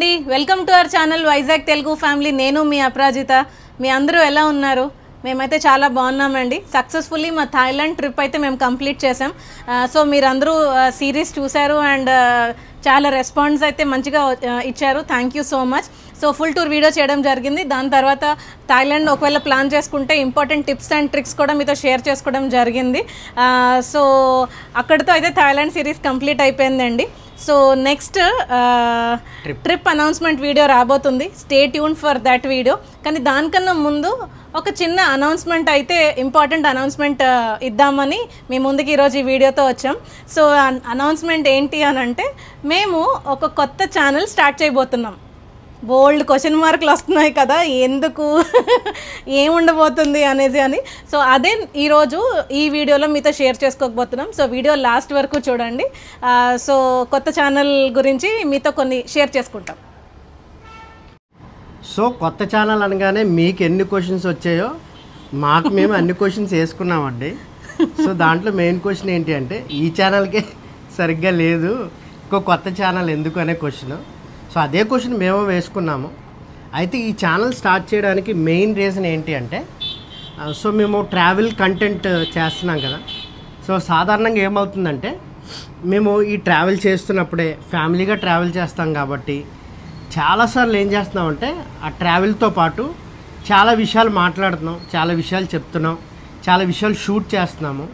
అండి, welcome to our channel Vizag Telugu family. నేను మీ అపరాజిత. మీ అందరూ ఎలా ఉన్నారు? మేమైతే చాలా బాగున్నామండి. సక్సెస్ఫుల్లీ మా థాయిలాండ్ ట్రిప్ అయితే మేము కంప్లీట్ చేసాం. సో మీరందరూ సిరీస్ చూశారు అండ్ చాలా రెస్పాన్స్ అయితే మంచిగా ఇచ్చారు. Thank you so much. So full tour video చేయడం జరిగింది. దాని తర్వాత థాయిలాండ్ ఒకవేళ ప్లాన్ చేసుకుంటే ఇంపార్టెంట్ టిప్స్ అండ్ ట్రిక్స్ కూడా మీతో షేర్ చేసుకోవడం జరిగింది. సో అక్కడితో అయితే థాయిలాండ్ సిరీస్ కంప్లీట్ అయిపోయిందండి. So next trip announcement video రాబోతుంది. Stay tune for that video. కానీ దానికన్నా ముందు ఒక చిన్న అనౌన్స్మెంట్ అయితే, ఇంపార్టెంట్ అనౌన్స్మెంట్ ఇద్దామని మీ ముందుకి ఈరోజు ఈ వీడియోతో వచ్చాం. సో అనౌన్స్మెంట్ ఏంటి అని అంటే, మేము ఒక కొత్త ఛానల్ స్టార్ట్ చేయబోతున్నాం. బోల్డ్ క్వశ్చన్ మార్కులు వస్తున్నాయి కదా, ఎందుకు ఏముండబోతుంది అనేది అని. సో అదే ఈరోజు ఈ వీడియోలో మీతో షేర్ చేసుకోకపోతున్నాం. సో వీడియో లాస్ట్ వరకు చూడండి. సో కొత్త ఛానల్ గురించి మీతో కొన్ని షేర్ చేసుకుంటాం. సో కొత్త ఛానల్ అనగానే మీకు ఎన్ని క్వశ్చన్స్ వచ్చాయో మాకు మేము అన్ని క్వశ్చన్స్ వేసుకున్నామండి. సో దాంట్లో మెయిన్ క్వశ్చన్ ఏంటి అంటే, ఈ ఛానల్కే సరిగ్గా లేదు, ఇంకో కొత్త ఛానల్ ఎందుకు అనే క్వశ్చన్. సో అదే క్వశ్చన్ మేము వేసుకున్నాము. అయితే ఈ ఛానల్ స్టార్ట్ చేయడానికి మెయిన్ రీజన్ ఏంటి అంటే, సో మేము ట్రావెల్ కంటెంట్ చేస్తున్నాం కదా. సో సాధారణంగా ఏమవుతుందంటే, మేము ఈ ట్రావెల్ చేస్తున్నప్పుడే ఫ్యామిలీగా ట్రావెల్ చేస్తాం కాబట్టి చాలాసార్లు ఏం చేస్తున్నామంటే, ఆ ట్రావెల్తో పాటు చాలా విషయాలు మాట్లాడుతున్నాం, చాలా విషయాలు చెప్తున్నాం, చాలా విషయాలు షూట్ చేస్తున్నాము.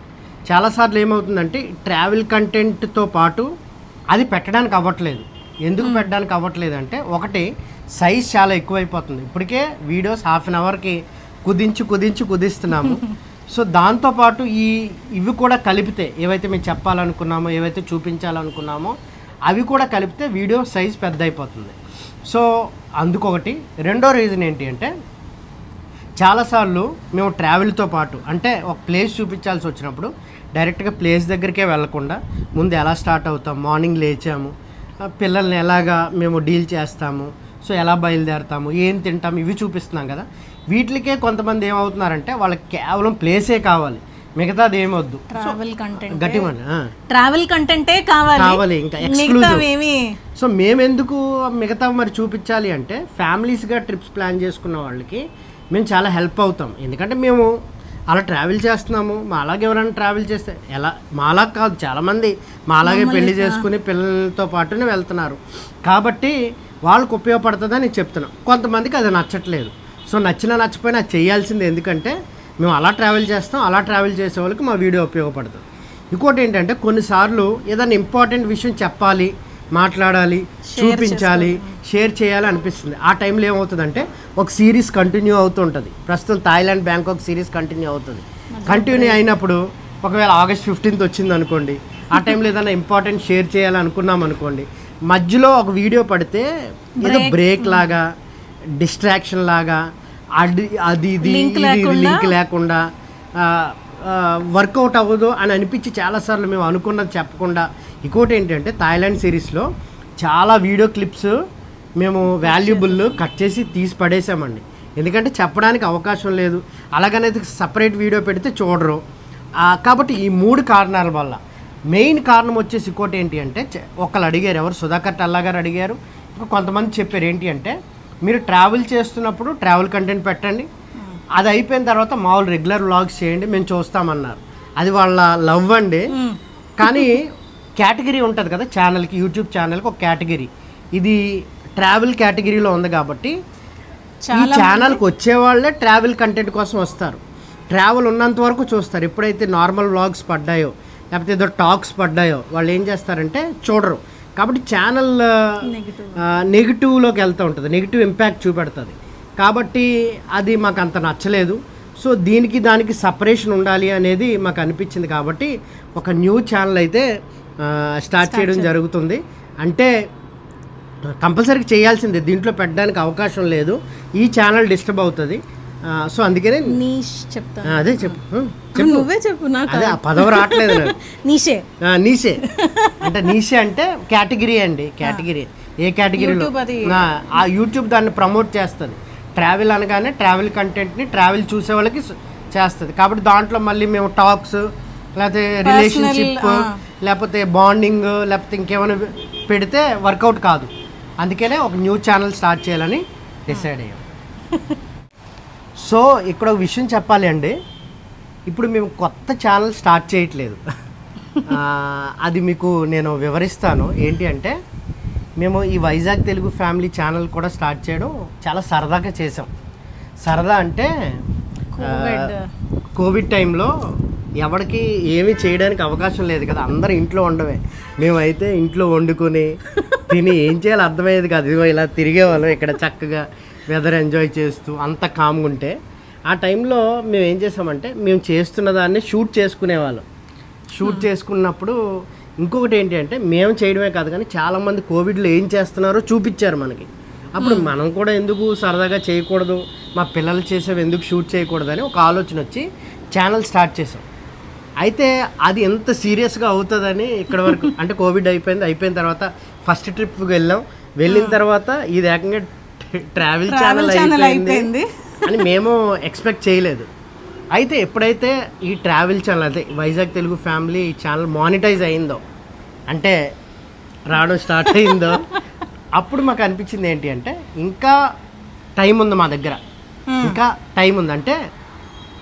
చాలాసార్లు ఏమవుతుందంటే, ట్రావెల్ కంటెంట్తో పాటు అది పెట్టడానికి అవ్వట్లేదు. ఎందుకు పెట్టడానికి అవ్వట్లేదు అంటే, ఒకటి సైజ్ చాలా ఎక్కువైపోతుంది. ఇప్పటికే వీడియోస్ హాఫ్ అన్ అవర్కి కుదిస్తున్నాము. సో దాంతోపాటు ఇవి కూడా కలిపితే, ఏవైతే మేము చెప్పాలనుకున్నామో, ఏవైతే చూపించాలనుకున్నామో అవి కూడా కలిపితే వీడియో సైజ్ పెద్ద అయిపోతుంది. సో అందుకొకటి. రెండో రీజన్ ఏంటి అంటే, చాలాసార్లు మేము ట్రావెల్తో పాటు, అంటే ఒక ప్లేస్ చూపించాల్సి వచ్చినప్పుడు డైరెక్ట్గా ప్లేస్ దగ్గరికే వెళ్ళకుండా ముందు ఎలా స్టార్ట్ అవుతాం, మార్నింగ్ లేచాము, పిల్లల్ని ఎలాగా మేము డీల్ చేస్తాము, సో ఎలా బయలుదేరుతాము, ఏం తింటాము, ఇవి చూపిస్తున్నాం కదా. వీటికే కొంతమంది ఏమవుతున్నారంటే, వాళ్ళకి కేవలం ప్లేసే కావాలి, మిగతాది ఏమొద్దు. ట్రావెల్ కంటెంటే కావాలి, ఇంకా ఎక్స్క్లూజివ్. సో మేమెందుకు మిగతా మరి చూపించాలి అంటే, ఫ్యామిలీస్గా ట్రిప్స్ ప్లాన్ చేసుకున్న వాళ్ళకి మేము చాలా హెల్ప్ అవుతాం. ఎందుకంటే మేము అలా ట్రావెల్ చేస్తున్నాము. మాలాగే ఎవరైనా ట్రావెల్ చేస్తే, ఎలా మాలా కాదు, చాలామంది మాలాగే పెళ్లి చేసుకుని పిల్లలతో పాటునే వెళ్తున్నారు కాబట్టి వాళ్ళకు ఉపయోగపడుతుందని చెప్తున్నాం. కొంతమందికి అది నచ్చట్లేదు. సో నచ్చిపోయినా అది చేయాల్సింది. ఎందుకంటే మేము అలా ట్రావెల్ చేస్తాం, అలా ట్రావెల్ చేసే వాళ్ళకి మా వీడియో ఉపయోగపడుతుంది. ఇంకోటి ఏంటంటే, కొన్నిసార్లు ఏదైనా ఇంపార్టెంట్ విషయం చెప్పాలి, మాట్లాడాలి, చూపించాలి, షేర్ చేయాలి అనిపిస్తుంది. ఆ టైంలో ఏమవుతుందంటే, ఒక సిరీస్ కంటిన్యూ అవుతుంటుంది. ప్రస్తుతం థాయిలాండ్ బ్యాంకాక్ సిరీస్ కంటిన్యూ అవుతుంది. కంటిన్యూ అయినప్పుడు ఒకవేళ August 15th వచ్చింది అనుకోండి, ఆ టైంలో ఏదైనా ఇంపార్టెంట్ షేర్ చేయాలనుకున్నాం అనుకోండి, మధ్యలో ఒక వీడియో పడితే ఏదో బ్రేక్ లాగా, డిస్ట్రాక్షన్ లాగా, అది లింక్ లేకుండా వర్కౌట్ అవ్వదు అని అనిపించి చాలాసార్లు మేము అనుకున్నది చెప్పకుండా. ఇంకోటి ఏంటంటే, థాయిలాండ్ సిరీస్లో చాలా వీడియో క్లిప్స్ మేము వాల్యుబుల్ కట్ చేసి తీసి పడేసామండి. ఎందుకంటే చెప్పడానికి అవకాశం లేదు, అలాగనేది సపరేట్ వీడియో పెడితే చూడరు. కాబట్టి ఈ 3 కారణాల వల్ల. మెయిన్ కారణం వచ్చేసి ఇంకోటి ఏంటి అంటే, ఒకళ్ళు అడిగారు, ఎవరు సుధాకర్ టల్లా గారు అడిగారు, ఇంకా కొంతమంది చెప్పారు ఏంటి అంటే, మీరు ట్రావెల్ చేస్తున్నప్పుడు ట్రావెల్ కంటెంట్ పెట్టండి, అది అయిపోయిన తర్వాత మామూలు రెగ్యులర్ వ్లాగ్స్ చేయండి, మేము చూస్తామన్నారు. అది వాళ్ళ లవ్ అండి. కానీ కేటగిరీ ఉంటుంది కదా ఛానల్కి, యూట్యూబ్ ఛానల్కి ఒక కేటగిరీ, ఇది ట్రావెల్ కేటగిరీలో ఉంది కాబట్టి ఈ ఛానల్కి వచ్చేవాళ్ళే ట్రావెల్ కంటెంట్ కోసం వస్తారు. ట్రావెల్ ఉన్నంత వరకు చూస్తారు. ఎప్పుడైతే నార్మల్ వ్లాగ్స్ పడ్డాయో, లేకపోతే ఏదో టాక్స్ పడ్డాయో, వాళ్ళు ఏం చేస్తారంటే చూడరు. కాబట్టి ఛానల్ నెగిటివ్లోకి వెళ్తూ ఉంటుంది, నెగిటివ్ ఇంపాక్ట్ చూపెడుతుంది. కాబట్టి అది మాకు అంత నచ్చలేదు. సో దానికి సపరేషన్ ఉండాలి అనేది మాకు అనిపించింది. కాబట్టి ఒక న్యూ ఛానల్ అయితే స్టార్ట్ చేయడం జరుగుతుంది. అంటే కంపల్సరీగా చేయాల్సిందే, దీంట్లో పెట్టడానికి అవకాశం లేదు, ఈ ఛానల్ డిస్టర్బ్ అవుతుంది. సో అందుకనే అదే చెప్పు, అదే ఆ పదవి రావట్లేదు. నీషే అంటే, నీషే అంటే కేటగిరీ అండి. కేటగిరీ ఏ కేటగిరీలో ఆ యూట్యూబ్ దాన్ని ప్రమోట్ చేస్తుంది. ట్రావెల్ అనగానే ట్రావెల్ కంటెంట్ని ట్రావెల్ చూసే వాళ్ళకి చేస్తుంది. కాబట్టి దాంట్లో మళ్ళీ మేము టాక్స్, లేకపోతే రిలేషన్షిప్, లేకపోతే బాండింగ్, లేకపోతే ఇంకేమైనా పెడితే వర్కౌట్ కాదు. అందుకనే ఒక న్యూ ఛానల్ స్టార్ట్ చేయాలని డిసైడ్ అయ్యాం. సో ఇక్కడ ఒక విషయం చెప్పాలి అండి, ఇప్పుడు మేము కొత్త ఛానల్ స్టార్ట్ చేయట్లేదు. అది మీకు నేను వివరిస్తాను. ఏంటి అంటే మేము ఈ వైజాగ్ తెలుగు ఫ్యామిలీ ఛానల్ కూడా స్టార్ట్ చేయడం చాలా సరదాగా చేసాం. సరదా అంటే కోవిడ్ టైంలో ఎవరికి ఏమీ చేయడానికి అవకాశం లేదు కదా, అందరూ ఇంట్లో ఉండవే. మేమైతే ఇంట్లో వండుకొని తిని ఏం చేయాలో అర్థమయ్యేది కాదు. ఇదిగో ఇలా తిరిగేవాళ్ళం ఇక్కడ చక్కగా వెదర్ ఎంజాయ్ చేస్తూ అంత కామ్గా ఉంటే. ఆ టైంలో మేము ఏం చేసామంటే మేము చేస్తున్న దాన్ని షూట్ చేసుకునేవాళ్ళం. షూట్ చేసుకున్నప్పుడు ఇంకొకటి ఏంటి అంటే మేము చేయడమే కాదు కానీ చాలామంది కోవిడ్లో ఏం చేస్తున్నారో చూపించారు మనకి. అప్పుడు మనం కూడా ఎందుకు సరదాగా చేయకూడదు, మా పిల్లలు చేసేవి ఎందుకు షూట్ చేయకూడదని ఒక ఆలోచన వచ్చి ఛానల్ స్టార్ట్ చేసాం. అయితే అది ఎంత సీరియస్గా అవుతుందని ఇక్కడ వరకు అంటే కోవిడ్ అయిపోయిన తర్వాత ఫస్ట్ ట్రిప్కి వెళ్ళిన తర్వాత ఇది ఏకంగా ట్రావెల్ ఛానల్ అయిపోయింది అని మేము ఎక్స్పెక్ట్ చేయలేదు. అయితే ఎప్పుడైతే ఈ ట్రావెల్ ఛానల్ అదే Vizag Telugu family channel monetise అయిందో అంటే రావడం స్టార్ట్ అయిందో అప్పుడు మాకు అనిపించింది ఏంటి అంటే ఇంకా టైం ఉంది మా దగ్గర, ఇంకా టైం ఉంది అంటే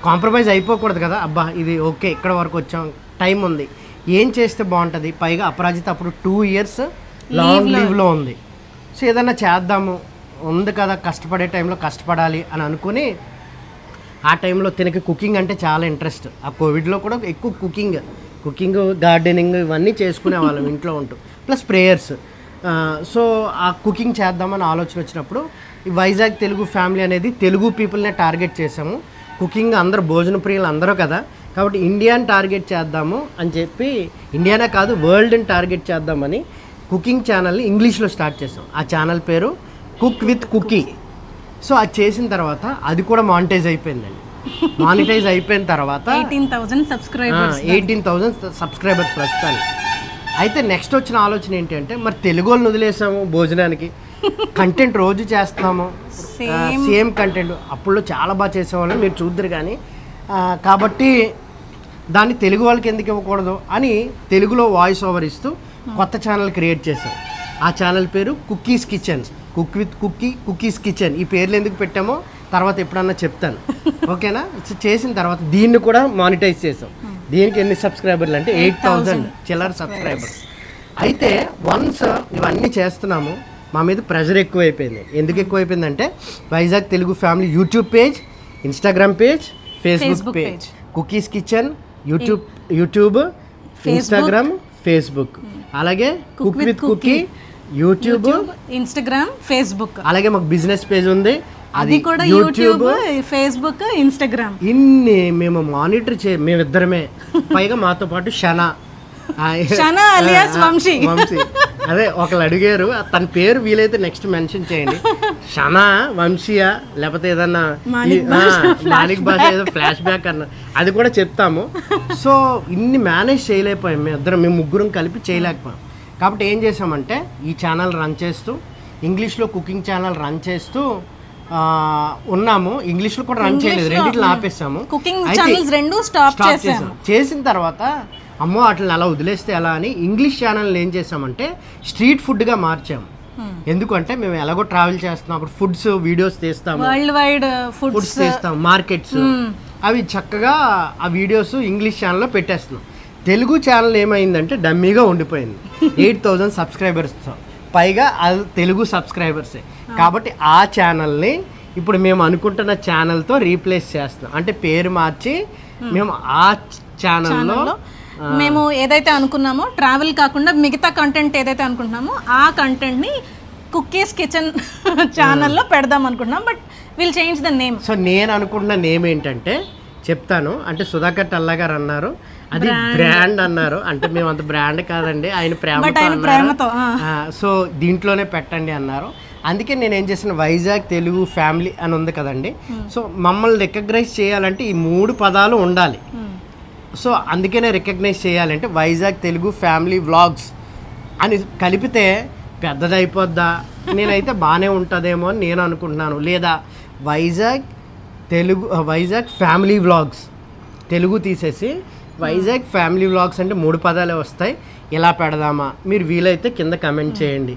కాంప్రమైజ్ అయిపోకూడదు కదా. అబ్బా ఇది ఓకే ఇక్కడ వరకు వచ్చాం, టైం ఉంది, ఏం చేస్తే బాగుంటుంది. పైగా అపరాజిత అప్పుడు 2 years లాంగ్ లీవ్లో ఉంది. సో ఏదన్నా చేద్దాము ఉంది కదా, కష్టపడే టైంలో కష్టపడాలి అని అనుకుని ఆ టైంలో తినకి కుకింగ్ అంటే చాలా ఇంట్రెస్ట్. ఆ కోవిడ్లో కూడా ఎక్కువ కుకింగ్ గార్డెనింగ్ ఇవన్నీ చేసుకునే వాళ్ళం ఇంట్లో ఉంటూ, ప్లస్ ప్రేయర్స్. సో ఆ కుకింగ్ చేద్దామని ఆలోచన వచ్చినప్పుడు ఈ వైజాగ్ తెలుగు ఫ్యామిలీ అనేది తెలుగు పీపుల్నే టార్గెట్ చేసాము. కుకింగ్ అందరూ భోజన ప్రియులు అందరూ కదా, కాబట్టి ఇండియాని టార్గెట్ చేద్దాము అని చెప్పి, ఇండియానే కాదు వరల్డ్ని టార్గెట్ చేద్దామని కుకింగ్ ఛానల్ని ఇంగ్లీష్లో స్టార్ట్ చేసాం. ఆ ఛానల్ పేరు కుక్ విత్ కుకీ. సో అది చేసిన తర్వాత అది కూడా మానిటైజ్ అయిపోయిందండి. మానిటైజ్ అయిపోయిన తర్వాత 18,000 సబ్స్క్రైబర్స్ ప్రస్తుతానికి. అయితే నెక్స్ట్ వచ్చిన ఆలోచన ఏంటి అంటే మరి తెలుగు వాళ్ళని వదిలేసాము భోజనానికి, కంటెంట్ రోజు చేస్తున్నాము సేమ్ కంటెంట్. అప్పుడు చాలా బాగా చేసేవాళ్ళం, మీరు చూద్దరు కానీ. కాబట్టి దాన్ని తెలుగు వాళ్ళకి ఎందుకు ఇవ్వకూడదు అని తెలుగులో వాయిస్ ఓవర్ ఇస్తూ కొత్త ఛానల్ క్రియేట్ చేసాం. ఆ ఛానల్ పేరు cookies kitchen, cook with cookies kitchen. ఈ పేర్లు ఎందుకు పెట్టామో తర్వాత ఎప్పుడన్నా చెప్తాను, ఓకేనా. చేసిన తర్వాత దీన్ని కూడా మానిటైజ్ చేసాం. దీనికి ఎన్ని సబ్స్క్రైబర్లు అంటే 8,000 చిల్లర సబ్స్క్రైబర్స్. అయితే వన్స్ ఇవన్నీ చేస్తున్నాము, మా మీద ప్రెషర్ ఎక్కువైపోయింది. ఎందుకు ఎక్కువైపోయిందంటే Vizag Telugu family YouTube page, Instagram page, Facebook page, cookies kitchen, YouTube, Instagram, Facebook, అలాగే cook with cookie, YouTube, Instagram, Facebook, అలాగే మాకు బిజినెస్ పేజ్ ఉంది, అది కూడా యూట్యూబ్, ఫేస్బుక్, ఇన్స్టాగ్రామ్. ఇన్ని మేము మానిటర్ మేమిద్దరమే. పైగా మాతో పాటు షనా అలియాస్ వంశీ. అదే ఒకళ్ళు అడిగారు, తన పేరు వీలైతే నెక్స్ట్ మెన్షన్ చేయండి. షనా వంశీయా లేకపోతే ఏదన్నా మాలిక్ భాష ఏదో ఫ్లాష్ బ్యాక్ అన్న అది కూడా చెప్తాము. సో ఇన్ని మేనేజ్ చేయలేకపోయాం మేము ముగ్గురం కలిపి చేయలేకపోయాం. కాబట్టి ఏం చేసామంటే ఈ ఛానల్ రన్ చేస్తూ ఇంగ్లీష్లో కుకింగ్ ఛానల్ రన్ చేస్తూ ఉన్నాము. ఇంగ్లీష్లో కూడా రన్ చేయలేదు, రెండిట్లో ఆపేసాము. కుకింగ్ ఛానల్స్ రెండు స్టాప్ చేసాము. చేసిన తర్వాత అమ్మో వాటిని అలా వదిలేస్తే ఎలా అని ఇంగ్లీష్ ఛానల్ని ఏం చేసామంటే స్ట్రీట్ ఫుడ్గా మార్చాము. ఎందుకంటే మేము ఎలాగో ట్రావెల్ చేస్తున్నాం, అప్పుడు ఫుడ్స్ వీడియోస్ తీస్తాము, వరల్డ్ వైడ్ ఫుడ్స్ తీస్తాం, మార్కెట్స్, అవి చక్కగా ఆ వీడియోస్ ఇంగ్లీష్ ఛానల్లో పెట్టేస్తున్నాం. తెలుగు ఛానల్ ఏమైందంటే డమ్మీగా ఉండిపోయింది. 8,000 సబ్స్క్రైబర్స్తో, పైగా అది తెలుగు సబ్స్క్రైబర్సే. కాబట్టి ఆ ఛానల్ని ఇప్పుడు మేము అనుకుంటున్న ఛానల్తో రీప్లేస్ చేస్తున్నాం. అంటే పేరు మార్చి మేము ఆ ఛానల్లో మేము ఏదైతే అనుకున్నామో ట్రావెల్ కాకుండా మిగతా కంటెంట్ ఏదైతే అనుకుంటున్నామో ఆ కంటెంట్ని కుకీస్ కిచెన్ ఛానల్లో పెడదాం అనుకుంటున్నాం. But will change the name. So నేను అనుకుంటున్న నేమ్ ఏంటంటే చెప్తాను. అంటే సుధాకర్ టల్లా గారు అన్నారు అది బ్రాండ్ అన్నారు. అంటే మేము అంత బ్రాండ్ కాదండి, ఆయన ప్రేమతో. సో దీంట్లోనే పెట్టండి అన్నారు. అందుకే నేను ఏం చేసిన వైజాగ్ తెలుగు ఫ్యామిలీ అని ఉంది కదండి. సో మమ్మల్ని రికగ్నైజ్ చేయాలంటే ఈ 3 పదాలు ఉండాలి. సో అందుకనే రికగ్నైజ్ చేయాలంటే వైజాగ్ తెలుగు ఫ్యామిలీ వ్లాగ్స్ అని కలిపితే పెద్దదైపోద్దా, నేనైతే బాగానే ఉంటుందేమో అని నేను అనుకుంటున్నాను. లేదా వైజాగ్ ఫ్యామిలీ వ్లాగ్స్ తెలుగు తీసేసి వైజాగ్ ఫ్యామిలీ వ్లాగ్స్ అంటే 3 పదాలే వస్తాయి. ఇలా పెడదామా, మీరు వీలైతే కింద కమెంట్ చేయండి.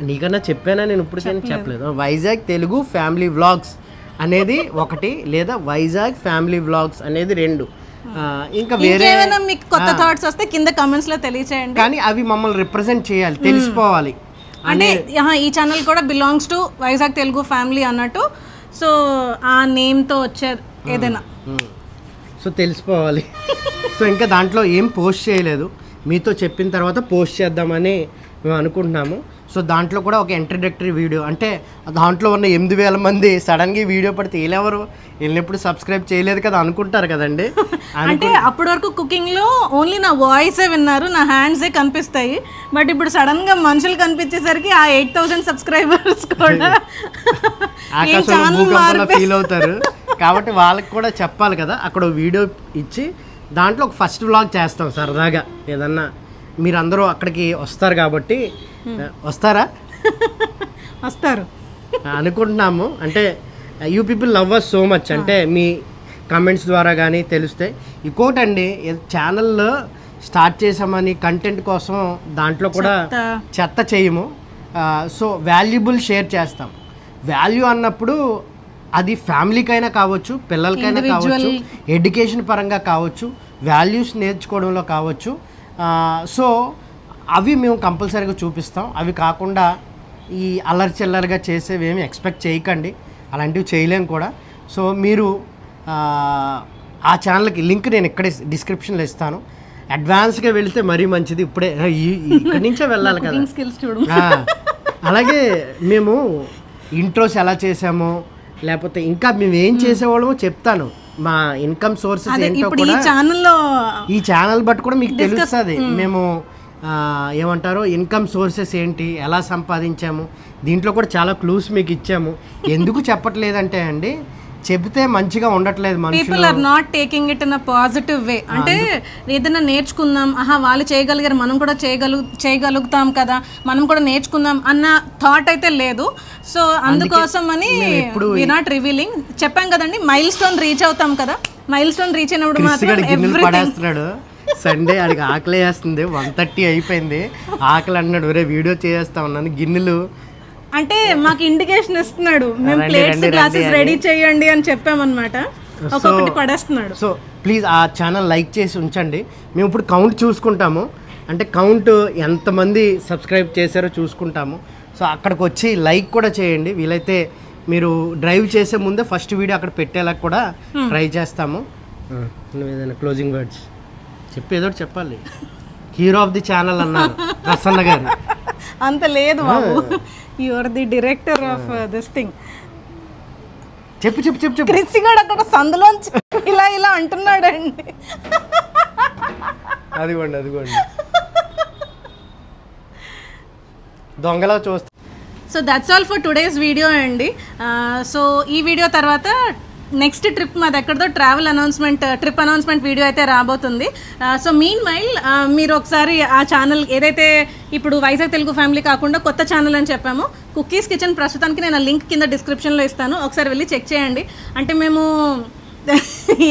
నీకన్నా చెప్పానా నేను ఇప్పటికైనా చెప్పలేదు. వైజాగ్ తెలుగు ఫ్యామిలీ వ్లాగ్స్ అనేది ఒకటి, లేదా వైజాగ్ ఫ్యామిలీ వ్లాగ్స్ అనేది 2. ఇంకా వేరే మీకు కొత్త థాట్స్ వస్తే కింద కమెంట్స్ లో తెలియచేయండి. కానీ అవి మమ్మల్ని రిప్రజెంట్ చేయాలి, తెలిసిపోవాలి. అంటే ఈ ఛానల్ కూడా belongs to Vizag Telugu family అన్నట్టు. సో ఆ నేమ్తో వచ్చారు ఏదైనా, సో తెలిసిపోవాలి. సో ఇంకా దాంట్లో ఏం పోస్ట్ చేయలేదు, మీతో చెప్పిన తర్వాత పోస్ట్ చేద్దామని మేము అనుకుంటున్నాము. సో దాంట్లో కూడా ఒక ఇంట్రడక్టరీ వీడియో, అంటే దాంట్లో ఉన్న 8,000 మంది సడన్గా ఈ వీడియో పడితే వీళ్ళెవరు, వీళ్ళెప్పుడు సబ్స్క్రైబ్ చేయలేదు కదా అనుకుంటారు కదండి. అంటే అప్పటి వరకు కుకింగ్లో ఓన్లీ నా వాయిసే విన్నారు, నా హ్యాండ్సే కనిపిస్తాయి. బట్ ఇప్పుడు సడన్గా మనుషులు కనిపించేసరికి ఆ 8,000 సబ్స్క్రైబర్స్ కూడా ఫీల్ అవుతారు. కాబట్టి వాళ్ళకి కూడా చెప్పాలి కదా, అక్కడ వీడియో ఇచ్చి దాంట్లో ఒక ఫస్ట్ వ్లాగ్ చేస్తాం సరదాగా. ఏదన్నా మీరందరూ అక్కడికి వస్తారు కాబట్టి, వస్తారా? వస్తారు అనుకుంటున్నాము. అంటే you people love us so much, అంటే మీ కమెంట్స్ ద్వారా కానీ తెలుస్తాయి. ఇంకోటండి, ఛానల్లో స్టార్ట్ చేసామని కంటెంట్ కోసం దాంట్లో కూడా చెత్త చేయము. సో వాల్యుబుల్ షేర్ చేస్తాం. వాల్యూ అన్నప్పుడు అది ఫ్యామిలీకైనా కావచ్చు, పిల్లలకైనా కావచ్చు, ఎడ్యుకేషన్ పరంగా కావచ్చు, వాల్యూస్ నేర్చుకోవడంలో కావచ్చు. సో అవి మేము కంపల్సరీగా చూపిస్తాం. అవి కాకుండా ఈ అల్లరి చిల్లరిగా చేసేవి ఏమి ఎక్స్పెక్ట్ చేయకండి, అలాంటివి చేయలేం కూడా. సో మీరు ఆ ఛానల్కి లింక్ నేను ఇక్కడే డిస్క్రిప్షన్లో ఇస్తాను. అడ్వాన్స్గా వెళితే మరీ మంచిది, ఇప్పుడే ఇక్కడి నుంచే వెళ్ళాలి కదా. అలాగే మేము ఇంట్రోస్ ఎలా చేసామో, లేకపోతే ఇంకా మేము ఏం చేసేవాళ్ళమో చెప్తాను. మా ఇన్కమ్ సోర్సెస్ ఏంటో కూడా ఈ ఛానల్ బట్టి కూడా మీకు తెలుస్తుంది. మేము ఏమంటారో ఇన్కమ్ సోర్సెస్ ఏంటి, ఎలా సంపాదించాము, దీంట్లో కూడా చాలా క్లూస్ మీకు ఇచ్చాము. ఎందుకు చెప్పట్లేదంటే అండి, చెబితే మంచిగా ఉండట్లేదు, people are not taking it in a positive way. అంటే ఏదైనా నేర్చుకుందాం, వాళ్ళు చేయగలిగారు, మనం కూడా చేయగలుగుతాం కదా, మనం కూడా నేర్చుకుందాం అన్న థాట్ అయితే లేదు. సో అందుకోసం అని వి నాట్ రివీలింగ్. చెప్పాం కదండి, మైల్ స్టోన్ రీచ్ అవుతాం కదా, మైల్ స్టోన్ రీచ్ అయినప్పుడు మాత్రం సండే ఆడికి ఆకలి వేస్తుంది, 1:30 అయిపోయింది, ఆకలి అన్నాడు, ఒరే వీడియో చేస్తా ఉన్నాను, గిన్నెలు అంటే మాకు ఇండికేషన్ ఇస్తున్నాడు, మేము ప్లేట్స్ గ్లాసెస్ రెడీ చేయండి అని చెప్పామన్నమాట. ఒక్కొక్కటి పడేస్తున్నాడు. సో ప్లీజ్ ఆ ఛానల్ లైక్ చేసి ఉంచండి. మేము ఇప్పుడు కౌంట్ చూసుకుంటాము, అంటే కౌంట్ ఎంతమంది సబ్స్క్రైబ్ చేశారో చూసుకుంటాము. సో అక్కడికి వచ్చి లైక్ కూడా చేయండి. వీలైతే మీరు డ్రైవ్ చేసే ముందే ఫస్ట్ వీడియో అక్కడ పెట్టేలా కూడా ట్రై చేస్తాము. నువ్వు ఏదైనా క్లోజింగ్ వర్డ్స్ చెప్పి ఏదో చెప్పాలి. హీరో ఆఫ్ ది ఛానల్ అన్నారు ప్రసన్న గారు. అంత లేదు బాబు, you are the director of this thing. చెప్పు చెప్పు చెప్పు చెప్పు. క్రిస్ గారు అక్కడ సందులోంచి ఇలా ఇలా అంటున్నాడండి. అదిగోండి అదిగోండి దొంగలా చూస్తా. So that's all for today's video అండి. సో ఈ వీడియో తర్వాత నెక్స్ట్ ట్రిప్ మాది ఎక్కడితో travel announcement, trip announcement video అయితే రాబోతుంది. సో మీన్ వైల్ మీరు ఒకసారి ఆ ఛానల్ ఏదైతే ఇప్పుడు వైజాగ్ తెలుగు ఫ్యామిలీ కాకుండా కొత్త ఛానల్ అని చెప్పాము, కుకీస్ కిచెన్, ప్రస్తుతానికి నేను ఆ లింక్ కింద డిస్క్రిప్షన్లో ఇస్తాను, ఒకసారి వెళ్ళి చెక్ చేయండి. అంటే మేము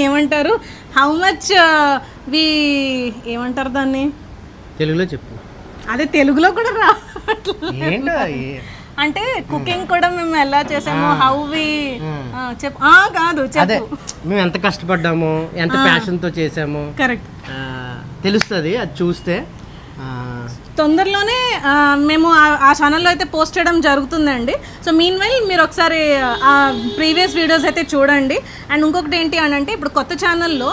ఏమంటారు, హౌ మచ్ ఏమంటారు దాన్ని తెలుగులో చెప్పు. అదే తెలుగులో కూడా అంటే కుకింగ్ కూడా మేము ఎలా చేసాము, హౌ వి చెప్పు. కాదు చెప్పు, మేము ఎంత కష్టపడ్డాము, ఎంత ప్యాషన్ తో చేసాము, కరెక్ట్ తెలుస్తుంది. అది చూస్తే తొందరలోనే మేము ఆ ఛానల్లో అయితే పోస్ట్ చేయడం జరుగుతుందండి. సో మీన్ వైల్ మీరు ఒకసారి ఆ ప్రీవియస్ వీడియోస్ అయితే చూడండి. అండ్ ఇంకొకటి ఏంటి అని అంటే, ఇప్పుడు కొత్త ఛానల్లో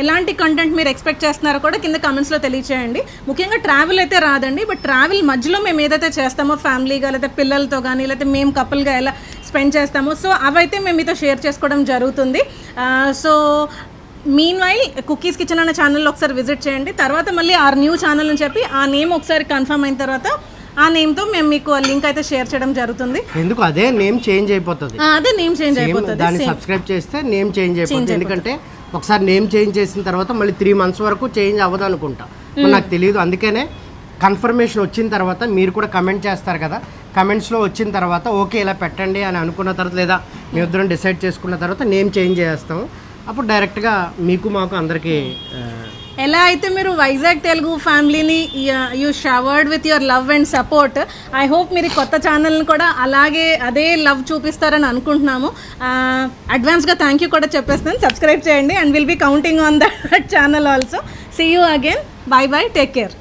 ఎలాంటి కంటెంట్ మీరు ఎక్స్పెక్ట్ చేస్తున్నారో కూడా కింద కమెంట్స్లో తెలియచేయండి. ముఖ్యంగా ట్రావెల్ అయితే రాదండి, బట్ ట్రావెల్ మధ్యలో మేము ఏదైతే చేస్తామో ఫ్యామిలీగా, లేకపోతే పిల్లలతో కానీ, లేకపోతే మేము కపుల్గా ఎలా స్పెండ్ చేస్తామో, సో అవైతే మేము మీతో షేర్ చేసుకోవడం జరుగుతుంది. So mean while cookies kitchen అనే ఛానల్లో ఒకసారి విజిట్ చేయండి. తర్వాత మళ్ళీ ఆ న్యూ ఛానల్ అని చెప్పి ఆ నేమ్ ఒకసారి కన్ఫర్మ్ అయిన తర్వాత ఆ నేమ్తో మేము మీకు లింక్ అయితే షేర్ చేయడం జరుగుతుంది. ఎందుకు అదే నేమ్ చేంజ్ అయిపోతుంది, అదే నేమ్ చేంజ్ అయిపోతుంది, దాన్ని సబ్స్క్రైబ్ చేస్తే నేమ్ చేంజ్ అయిపోతుంది. ఎందుకంటే ఒకసారి నేమ్ చేంజ్ చేసిన తర్వాత మళ్ళీ 3 months వరకు చేంజ్ అవ్వదు అనుకుంటా, నాకు తెలియదు. అందుకనే కన్ఫర్మేషన్ వచ్చిన తర్వాత మీరు కూడా కమెంట్ చేస్తారు కదా, కమెంట్స్లో వచ్చిన తర్వాత ఓకే ఇలా పెట్టండి అని అనుకున్న తర్వాత, లేదా మీ ఇద్దరం డిసైడ్ చేసుకున్న తర్వాత నేమ్ చేంజ్ చేస్తాము. అప్పుడు డైరెక్ట్గా మీకు మాకు అందరికీ ఎలా అయితే మీరు వైజాగ్ తెలుగు ఫ్యామిలీని you showered with your love and support, I hope మీరు ఈ కొత్త ఛానల్ని కూడా అలాగే అదే లవ్ చూపిస్తారని అనుకుంటున్నాము. అడ్వాన్స్గా థ్యాంక్ యూ కూడా చెప్పేస్తాను. సబ్స్క్రైబ్ చేయండి and will be counting on that channel also. See you again. Bye bye. Take care.